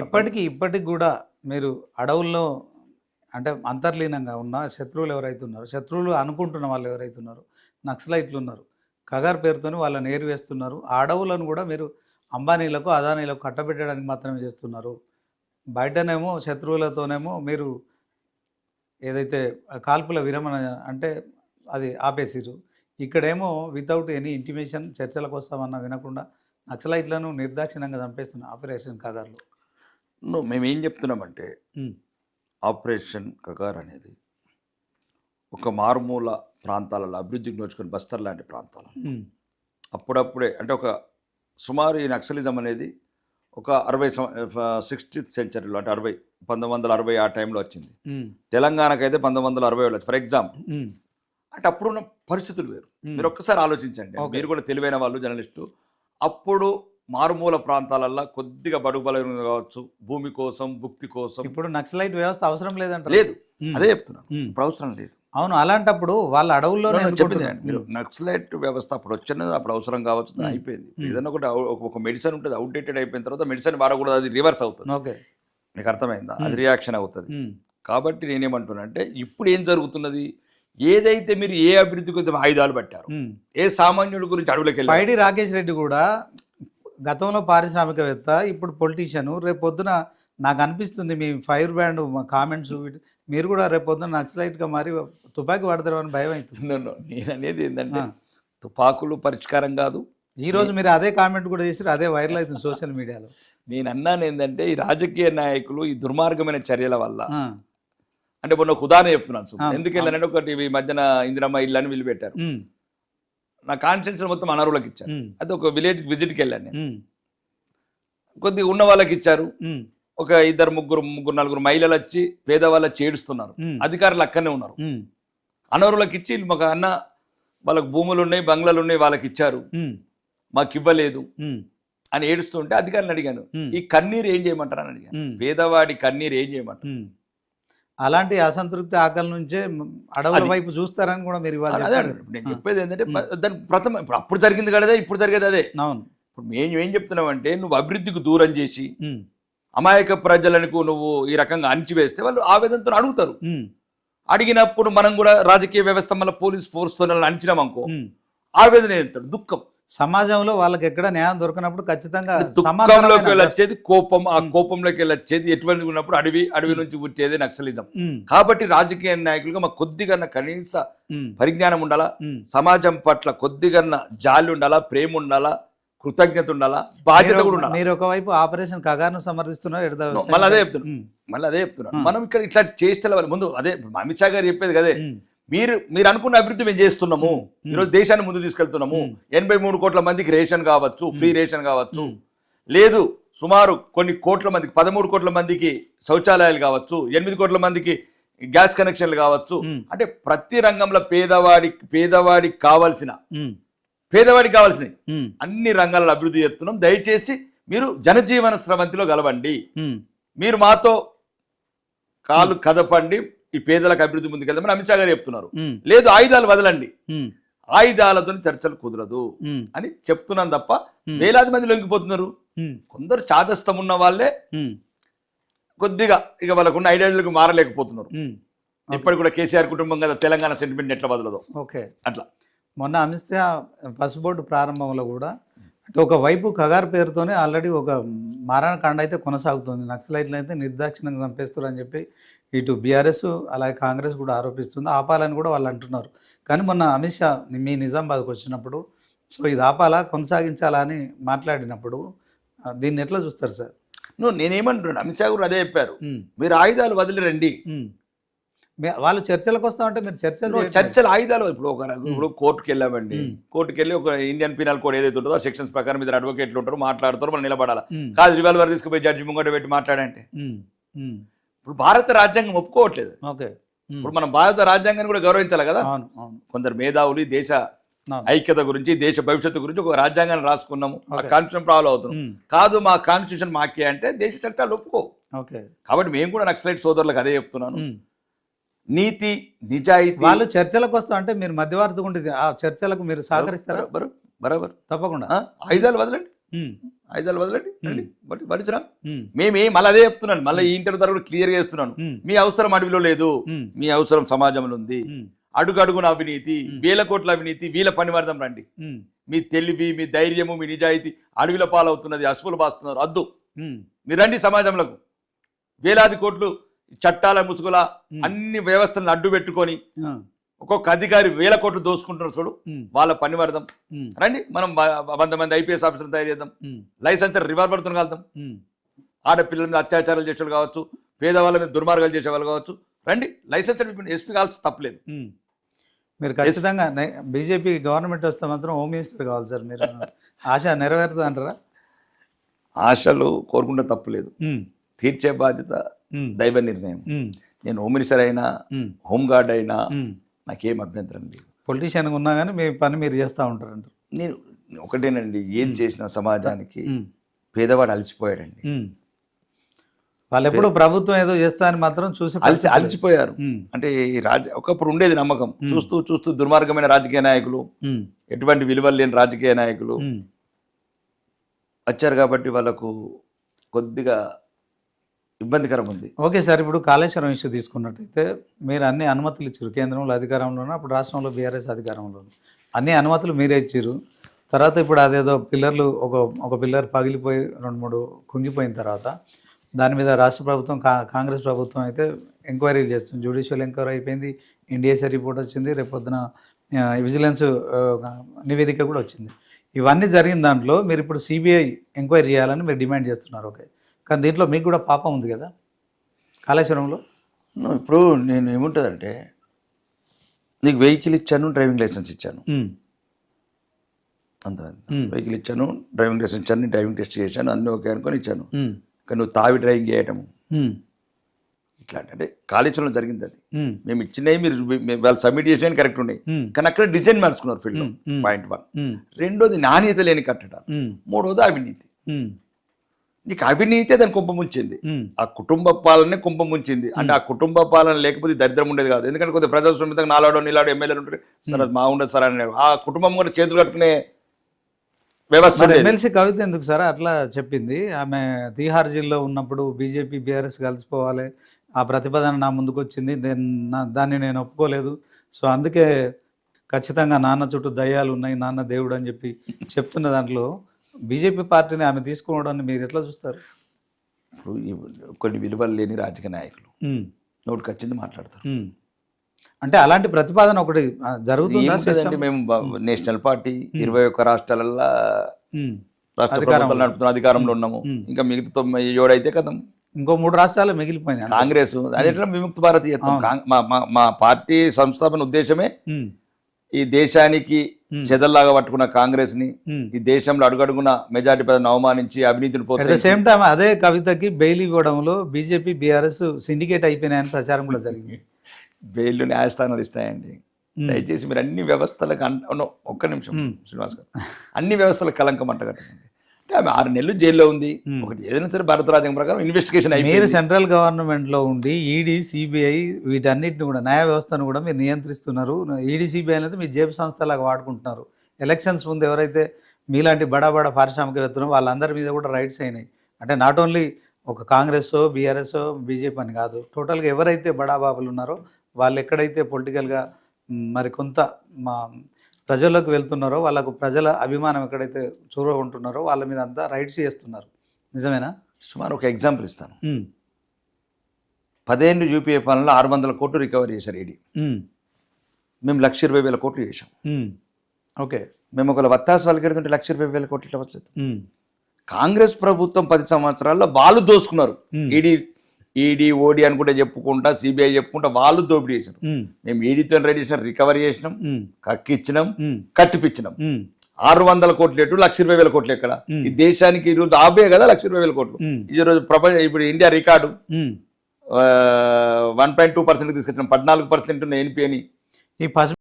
ఇప్పటికి కూడా మీరు అడవుల్లో అంటే అంతర్లీనంగా ఉన్న శత్రువులు ఎవరైతే ఉన్నారో, శత్రువులు అనుకుంటున్న వాళ్ళు ఎవరైతే ఉన్నారో, నక్సలైట్లు ఉన్నారు. కగార్ పేరుతోని వాళ్ళని ఏరివేస్తున్నారు. ఆ అడవులను కూడా మీరు అంబానీలకు, అదానీలకు కట్టబెట్టడానికి మాత్రమే చేస్తున్నారు. బయటనేమో శత్రువులతోనేమో మీరు ఏదైతే కాల్పుల విరమణ అంటే అది ఆపేసిరు. ఇక్కడేమో వితౌట్ ఎనీ ఇంటిమేషన్ చర్చలకు వస్తామన్నా వినకుండా నక్సలైట్లను నిర్దాక్షిణ్యంగా చంపేస్తున్న ఆపరేషన్ కగార్లో. మేమేం చెప్తున్నామంటే ఆపరేషన్ కగార్ అనేది ఒక మారుమూల ప్రాంతాలలో అభివృద్ధికి నోచుకొని బస్తర్ లాంటి ప్రాంతాలు అప్పుడప్పుడే అంటే ఒక సుమారు ఈ నక్సలిజం అనేది ఒక 60th సెంచరీలో అంటే 1960 ఆ టైంలో వచ్చింది. తెలంగాణకైతే 1960 ఫర్ ఎగ్జాంపుల్. అంటే అప్పుడున్న పరిస్థితులు వేరు. మీరు ఒక్కసారి ఆలోచించండి. మీరు కూడా తెలివైన వాళ్ళు, జర్నలిస్టు. అప్పుడు మారుమూల ప్రాంతాలల్లో కొద్దిగా బడుగు బలహీన కావచ్చు, భూమి కోసం, భుక్తి కోసం. ఇప్పుడు నక్సలైట్ వ్యవస్థ అవసరం లేదంట. లేదు, అదే చెప్తున్నాను, ఇప్పుడు అవసరం లేదు. అవును, అలాంటప్పుడు వాళ్ళ అడవుల్లో చెప్పింది మీరు నక్సలైట్ వ్యవస్థ అప్పుడు వచ్చినది, అప్పుడు అవసరం కావచ్చు, అయిపోయింది. ఏదైనా ఒకటి ఒక మెడిసిన్ ఉంటుంది, అవుట్డేటెడ్ అయిపోయిన తర్వాత మెడిసిన్ వాడకూడదు, అది రివర్స్ అవుతుంది. ఓకే, మీకు అర్థమైందా? అది రియాక్షన్ అవుతుంది. కాబట్టి నేనేమంటున్నా అంటే ఇప్పుడు ఏం జరుగుతున్నది, ఏదైతే మీరు ఏ అభివృద్ధి గురించి ఆయుధాలు పట్టారు, ఏ సామాన్యుడి గురించి అడవులకు వెళ్ళి పైడి రాకేష్ రెడ్డి కూడా గతంలో పారిశ్రామికవేత్త, ఇప్పుడు పొలిటీషియన్. రేపొద్దున నాకు అనిపిస్తుంది మీ ఫైర్ బ్యాండ్ కామెంట్స్ మీరు కూడా రేపొద్దున నక్సలైట్గా మారి తుపాకీ వాడతారు అని భయం అవుతుంది. నేను అనేది ఏంటంటే తుపాకులు పరిష్కారం కాదు. ఈరోజు మీరు అదే కామెంట్ కూడా చేసి అదే వైరల్ అవుతుంది సోషల్ మీడియాలో. నేను అన్నాను ఏంటంటే ఈ రాజకీయ నాయకులు ఈ దుర్మార్గమైన చర్యల వల్ల అంటే మొన్న ఒక ఉదాహరణ చెప్తున్నాను. ఎందుకంటే ఒకటి ఈ మధ్యన ఇందిరమ్మ ఇల్లు అని వీళ్ళు పెట్టారు. నా కాన్స్టిట్యూన్సీ మొత్తం అనర్హులకు ఇచ్చారు. అది ఒక విలేజ్కి విజిట్కి వెళ్ళాను నేను. కొద్దిగా ఉన్న వాళ్ళకి ఇచ్చారు. ఒక ఇద్దరు ముగ్గురు నలుగురు మహిళలు వచ్చి పేదవాళ్ళు వచ్చి ఏడుస్తున్నారు. అధికారులు అక్కడనే ఉన్నారు. అనర్హులకు ఇచ్చి మాకు అన్న వాళ్ళకి భూములు ఉన్నాయి, బంగ్లాలు ఉన్నాయి, వాళ్ళకి ఇచ్చారు, మాకు ఇవ్వలేదు అని ఏడుస్తుంటే అధికారులు అడిగాను, ఈ కన్నీరు ఏం చేయమంటారు అని అడిగాను. పేదవాడి కన్నీరు ఏం చేయమంటారు? అలాంటి అసంతృప్తి ఆకలి నుంచే అడవుల వైపు చూస్తారని కూడా మీరు నేను చెప్పేది ఏంటంటే దాని ప్రథమ ఇప్పుడు అప్పుడు జరిగింది కదా, ఇప్పుడు జరిగేది అదే. అవును, ఇప్పుడు మేము ఏం చెప్తున్నామంటే నువ్వు అభివృద్ధికి దూరం చేసి అమాయక ప్రజలకు నువ్వు ఈ రకంగా అణిచివేస్తే వాళ్ళు ఆవేదనతో అడుగుతారు. అడిగినప్పుడు మనం కూడా రాజకీయ వ్యవస్థ మళ్ళీ పోలీస్ ఫోర్స్తో అణిచినామనుకో ఆవేదన ఏదంటారు, దుఃఖం. సమాజంలో వాళ్ళకి ఎక్కడ న్యాయం దొరికినప్పుడు ఖచ్చితంగా దుఃఖంలోకి వెళ్ళొచ్చేది కోపం, ఆ కోపంలోకి వెళ్ళొచ్చేది ఎటువంటి ఉన్నప్పుడు అడవి నుంచి వచ్చేది నక్సలిజం. కాబట్టి రాజకీయ నాయకులుగా మాకు కొద్దిగా కనీస పరిజ్ఞానం ఉండాలా, సమాజం పట్ల కొద్దిగా జాలి ఉండాలా, ప్రేమ ఉండాలా, కృతజ్ఞత ఉండాలా, బాధ్యత కూడా ఉండాలి. మీరు ఒకవైపు ఆపరేషన్ కగార్ను సమర్థిస్తున్నారు, మళ్ళీ అదే చెప్తున్నారు. మనం ఇక్కడ ఇట్లా చేస్తే ముందు అదే అమిత్ షా గారు చెప్పేది కదే, మీరు అనుకున్న అభివృద్ధి మేము చేస్తున్నాము, ఈరోజు దేశాన్ని ముందు తీసుకెళ్తున్నాము. 83 కోట్ల మందికి రేషన్ కావచ్చు, ఫ్రీ రేషన్ కావచ్చు, లేదు సుమారు కొన్ని కోట్ల మందికి 13 కోట్ల మందికి శౌచాలయాలు కావచ్చు, 8 కోట్ల మందికి గ్యాస్ కనెక్షన్లు కావచ్చు. అంటే ప్రతి రంగంలో పేదవాడికి కావాల్సినవి అన్ని రంగాల్లో అభివృద్ధి చేస్తున్నాం. దయచేసి మీరు జనజీవన స్రవంతిలో గలవండి, మీరు మాతో కాలు కదపండి, ఈ పేదలకు అభివృద్ధి ముందుకెళ్దామని అమిత్ షా గారు చెప్తున్నారు. లేదు ఆయుధాలు వదలండి, ఆయుధాలతో చర్చలు కుదరదు అని చెప్తున్నాను తప్ప వేలాది మంది లొంగిపోతున్నారు. కొందరు చాదస్తం ఉన్న వాళ్ళే కొద్దిగా ఇక వాళ్ళకున్న ఐడియాలకు మారలేకపోతున్నారు. ఇప్పటికి కూడా కేసీఆర్ కుటుంబం కదా తెలంగాణ సెంటిమెంట్ ఎట్లా వదలదు. ఓకే, అట్లా మొన్న అమిత్ షా పసుబోర్డు ప్రారంభంలో కూడా ఒకవైపు కగార్ పేరుతోనే ఆల్రెడీ ఒక మారణకాండ అయితే కొనసాగుతుంది. నక్సలైట్లు అయితే నిర్దాక్షిణ్యంగా చంపేస్తారు అని చెప్పి ఇటు బీఆర్ఎస్ అలాగే కాంగ్రెస్ కూడా ఆరోపిస్తుంది. ఆపాలని కూడా వాళ్ళు అంటున్నారు. కానీ మొన్న అమిత్ షా మీ నిజామాబాద్కి వచ్చినప్పుడు సో ఇది ఆపాలా కొనసాగించాలా అని మాట్లాడినప్పుడు దీన్ని ఎట్లా చూస్తారు సార్? నేనేమంటున్నాను, అమిత్ షా కూడా అదే చెప్పారు, మీరు ఆయుధాలు వదిలిరండి. వాళ్ళు చర్చలకు వస్తామంటే మీరు చర్చలు ఆయుధాలు ఇప్పుడు కోర్టుకు వెళ్ళామండి, కోర్టుకు వెళ్ళి ఒక ఇండియన్ పీనల్ కోడ్ ఏదైతే ఉంటుందో ఆ సెక్షన్స్ ప్రకారం ఇద్దరు అడ్వకేట్లు ఉంటారు, మాట్లాడతారు, మనం నిలబడాలి. కాదు రివాల్వర్ తీసుకుపోయి జడ్జి ముంగట పెట్టి మాట్లాడంటే ఇప్పుడు భారత రాజ్యాంగం ఒప్పుకోవట్లేదు. ఇప్పుడు మనం భారత రాజ్యాంగాన్ని కూడా గౌరవించాలి కదా. కొందరు మేధావులు దేశ ఐక్యత గురించి, దేశ భవిష్యత్తు గురించి ఒక రాజ్యాంగాన్ని రాసుకున్నాము, ఆ కాన్స్టిట్యూషన్ ఫాలో అవుతున్నాం. కాదు మా కాన్స్టిట్యూషన్ మాకే అంటే దేశ చట్టాలు ఒప్పుకో. కాబట్టి మేము కూడా నక్సలైట్ సోదరులకు అదే చెప్తున్నాను, నీతి నిజాయితీ. వాళ్ళు చర్చలకు వస్తా అంటే మీరు మధ్యవర్తి ఉంటుంది, ఆ చర్చలకు మీరు సహకరిస్తారా? బరాబర్, తప్పకుండా. ఆయుధాలు వదలండి. ఆయుధాలు వదలండి రండి భరించరా ఉమ్, మేమే మళ్ళీ అదే చెప్తున్నాను, మళ్ళీ ఈ ఇంటర్వ్యూ తరగతి క్లియర్గా చేస్తున్నాను. ఉమ్, మీ అవసరం అడవిలో లేదు, ఉమ్, మీ అవసరం సమాజంలో ఉంది. ఉమ్, అడుగు అడుగున అవినీతి, వేల కోట్ల అవినీతి, వీళ్ళ పనివర్ధం రండి. ఉమ్, మీ తెలివి, మీ ధైర్యము, మీ నిజాయితీ అడవిల పాలవుతున్నది, అశ్వులు బాస్తున్నారు, అద్దు ఉమ్, మీరు రండి సమాజంలోకి. వేలాది కోట్లు చట్టాల ముసుగుల అన్ని వ్యవస్థలను అడ్డు పెట్టుకొని ఆ, ఒక్కొక్క అధికారి వేల కోట్లు దోసుకుంటున్నారు చూడు, ఉమ్, వాళ్ళ పనివర్ధం ఉమ్, రండి. మనం 100 మంది ఐపీఎస్ ఆఫీసర్లు తయారు చేద్దాం, ఉమ్, లైసెన్స్ రివాల్వర్తో కలుద్దాం. ఉమ్, ఆడపిల్లల మీద అత్యాచారాలు చేసేవాళ్ళు కావచ్చు, పేదవాళ్ళ మీద దుర్మార్గాలు చేసేవాళ్ళు కావచ్చు, రండి లైసెన్స్ ఎస్పీ కావాల్సి తప్పలేదు. ఉమ్. మీరు ఖచ్చితంగా బీజేపీ గవర్నమెంట్ వస్తే మాత్రం హోమ్ మినిస్టర్ కావాలి సార్. మీరు ఆశ నెరవేరుతుంది అంటారా? ఆశలు కోరుకుంటే తప్పులేదు, ఉమ్, తీర్చే బాధ్యత ఉమ్, దైవ నిర్ణయం. ఉమ్, నేను హోమ్ మినిస్టర్ అయినా, ఉమ్, హోంగార్డ్ అయినా ఉమ్. నాకేం అభ్యంతరం లేదు. పొలిటీషియన్గా ఉన్నా కానీ మీ పని మీరు చేస్తూ ఉంటారంటారు. నేను ఒకటేనండి, ఏం చేసిన సమాజానికి ఉమ్, పేదవాడు అలసిపోయాడండి. ఉమ్. వాళ్ళు ఎప్పుడు ప్రభుత్వం ఏదో చేస్తా అని మాత్రం చూసి అలసిపోయారు. ఉమ్, అంటే ఈ ఒకప్పుడు ఉండేది నమ్మకం, చూస్తూ చూస్తూ దుర్మార్గమైన రాజకీయ నాయకులు, ఉమ్, ఎటువంటి విలువలు లేని రాజకీయ నాయకులు ఉమ్, వచ్చారు కాబట్టి వాళ్ళకు కొద్దిగా ఇబ్బందికరం ఉంది. Okay sir. ఇప్పుడు కాళేశ్వరం ఇష్యూ తీసుకున్నట్టయితే మీరు అన్ని అనుమతులు ఇచ్చారు. కేంద్రంలో అధికారంలోనూ, అప్పుడు రాష్ట్రంలో బీఆర్ఎస్ అధికారంలో అన్ని అనుమతులు మీరే ఇచ్చారు. తర్వాత ఇప్పుడు అదేదో పిల్లర్లు ఒక పిల్లర్ పగిలిపోయి 2-3 కుంగిపోయిన తర్వాత దాని మీద రాష్ట్ర ప్రభుత్వం కాంగ్రెస్ ప్రభుత్వం అయితే ఎంక్వైరీలు చేస్తుంది. జ్యుడిషియల్ ఎంక్వైరీ అయిపోయింది, ఇండియా రిపోర్ట్ వచ్చింది, రేపొద్దున విజిలెన్స్ నివేదిక కూడా వచ్చింది. ఇవన్నీ జరిగిన దాంట్లో మీరు ఇప్పుడు సిబిఐ ఎంక్వైరీ చేయాలని మీరు డిమాండ్ చేస్తున్నారు. ఓకే, కానీ దీంట్లో మీకు కూడా పాపం ఉంది కదా కాళేశ్వరంలో. ఇప్పుడు నేను ఏముంటుందంటే, నీకు వెహికల్ ఇచ్చాను, డ్రైవింగ్ లైసెన్స్ ఇచ్చాను, అంత వెహికల్ ఇచ్చాను, డ్రైవింగ్ లైసెన్స్ ఇచ్చాను, డ్రైవింగ్ టెస్ట్ చేశాను, అన్నీ ఓకే అనుకొని ఇచ్చాను. కానీ నువ్వు తావి డ్రైవింగ్ చేయటము ఇట్లాంటి అంటే కాళేశ్వరంలో జరిగింది. అది మేము ఇచ్చినవి మీరు వాళ్ళు సబ్మిట్ చేసినవి కరెక్ట్ ఉన్నాయి, కానీ అక్కడ డిజైన్ మార్చుకున్నారు ఫీల్డ్లో. పాయింట్ 1. రెండోది నాణ్యత లేని కట్టడాలు. మూడోది అవినీతి. నీకు అవినీతి దాని కుంప ముంచింది, ఆ కుటుంబ పాలనే కుంప ముంచింది. అంటే ఆ కుటుంబ పాలన లేకపోతే దరిద్రం ఉండేది కాదు. ఎందుకంటే కొద్దిగా ప్రజాస్వామ్యంగా నాలాడో నీలాడో ఎమ్మెల్యేలు ఉంటారు, సార్ అది మా ఉండదు సార్ అని ఆ కుటుంబం కూడా చేతులు కట్టుకునే వ్యవస్థ. ఎమ్మెల్సీ కవిత ఎందుకు సార్ అట్లా చెప్పింది? ఆమె తీహార్ జైల్లో ఉన్నప్పుడు బీజేపీ బీఆర్ఎస్ కలిసిపోవాలి, ఆ ప్రతిపాదన నా ముందుకు వచ్చింది, దాన్ని నేను ఒప్పుకోలేదు, సో అందుకే ఖచ్చితంగా నాన్న చుట్టూ దయ్యాలు ఉన్నాయి, నాన్న దేవుడు అని చెప్పి చెప్తున్న దాంట్లో బీజేపీ పార్టీని ఆమె తీసుకోవడాన్ని మీరు ఎట్లా చూస్తారు? ఇప్పుడు కొన్ని విలువలు లేని రాజకీయ నాయకులు నోటికి వచ్చింది మాట్లాడతారు. అంటే అలాంటి ప్రతిపాదన ఒకటి జరుగుతుంది. మేము నేషనల్ పార్టీ 21 రాష్ట్రాలలో రాష్ట్ర ప్రభుత్వాలు నడుపుతున్న అధికారంలో ఉన్నాము. ఇంకా మిగతా 97 అయితే కదా, ఇంకో 3 రాష్ట్రాలు మిగిలిపోయినాయి. కాంగ్రెస్ అదే విముక్త భారత్ చేస్తాం. మా పార్టీ సంస్థాపన ఉద్దేశమే ఈ దేశానికి చెదల్లాగా పట్టుకున్న కాంగ్రెస్ ని, ఈ దేశంలో అడుగడుగున మెజార్టీ పదవిని అవమానించి అవినీతిని పోతే సేమ్ టైం అదే కవితకి బెయిల్ ఇవ్వడంలో బీజేపీ బీఆర్ఎస్ సిండికేట్ అయిపోయినాయని ప్రచారం కూడా జరిగింది. బెయిల్ న్యాయస్థానాలు ఇస్తాయండి. దయచేసి మీరు అన్ని వ్యవస్థలకు ఒక్క నిమిషం శ్రీనివాస్ గారు, అన్ని వ్యవస్థలకు కలంకం అంటగట్టండి. అంటే ఆమె 6 నెలలు జైల్లో ఉంది. ఒకటి ఏదైనా సరే భారత రాజ్యాంగం ప్రకారం ఇన్వెస్టిగేషన్ అయిపోయింది. మీరు సెంట్రల్ గవర్నమెంట్లో ఉండి ఈడీ సిబిఐ వీటన్నిటిని కూడా న్యాయ వ్యవస్థను కూడా మీరు నియంత్రిస్తున్నారు. ఈడీ సిబిఐ అనేది మీ జేబు సంస్థలాగా వాడుకుంటున్నారు. ఎలక్షన్స్ ముందు ఎవరైతే మీలాంటి బడా పారిశ్రామికవేత్తలు వాళ్ళందరి మీద కూడా రైట్స్ అయినాయి. అంటే నాట్ ఓన్లీ ఒక కాంగ్రెస్ బీఆర్ఎస్ బీజేపీ అని కాదు, టోటల్గా ఎవరైతే బడాబాబులు ఉన్నారో వాళ్ళు ఎక్కడైతే పొలిటికల్గా మరి కొంత ప్రజల్లోకి వెళ్తున్నారో వాళ్ళకు ప్రజల అభిమానం ఎక్కడైతే చూరగొంటున్నారో వాళ్ళ మీద అంతా రైట్స్ చేస్తున్నారు. నిజమేనా? సుమారు ఒక ఎగ్జాంపుల్ ఇస్తాను. 10 ఏళ్ళు యూపీఏ పాలనలో 600 కోట్లు రికవరీ చేశారు ఈడీ. మేము 1,20,000 కోట్లు చేసాం. ఓకే, మేము ఒకవేళ వత్తాసు వాళ్ళకి ఎడుతుంటే 1,20,000 కోట్లు ఇట్లా వచ్చేది. కాంగ్రెస్ ప్రభుత్వం 10 సంవత్సరాల్లో వాళ్ళు దోసుకున్నారు. ఈడీ ఓడి అనుకుంటే చెప్పుకుంటా, సిబిఐ చెప్పుకుంటా వాళ్ళు దోపిడీ చేసినాం. మేము ఈడీతో రెడీ చేసినాం, రికవరీ చేసినాం, కక్కిచ్చినాం, కట్టిపిచ్చినాం. 600 కోట్లు ఎటు 1,20,000 కోట్లు ఎక్కడ? ఈ దేశానికి ఈరోజు ఆబే కదా 1,20,000 కోట్లు. ఈరోజు ఇప్పుడు ఇండియా రికార్డు 1.2% తీసుకొచ్చినాం. 14% ఉన్న ఎన్పి అని. ఈ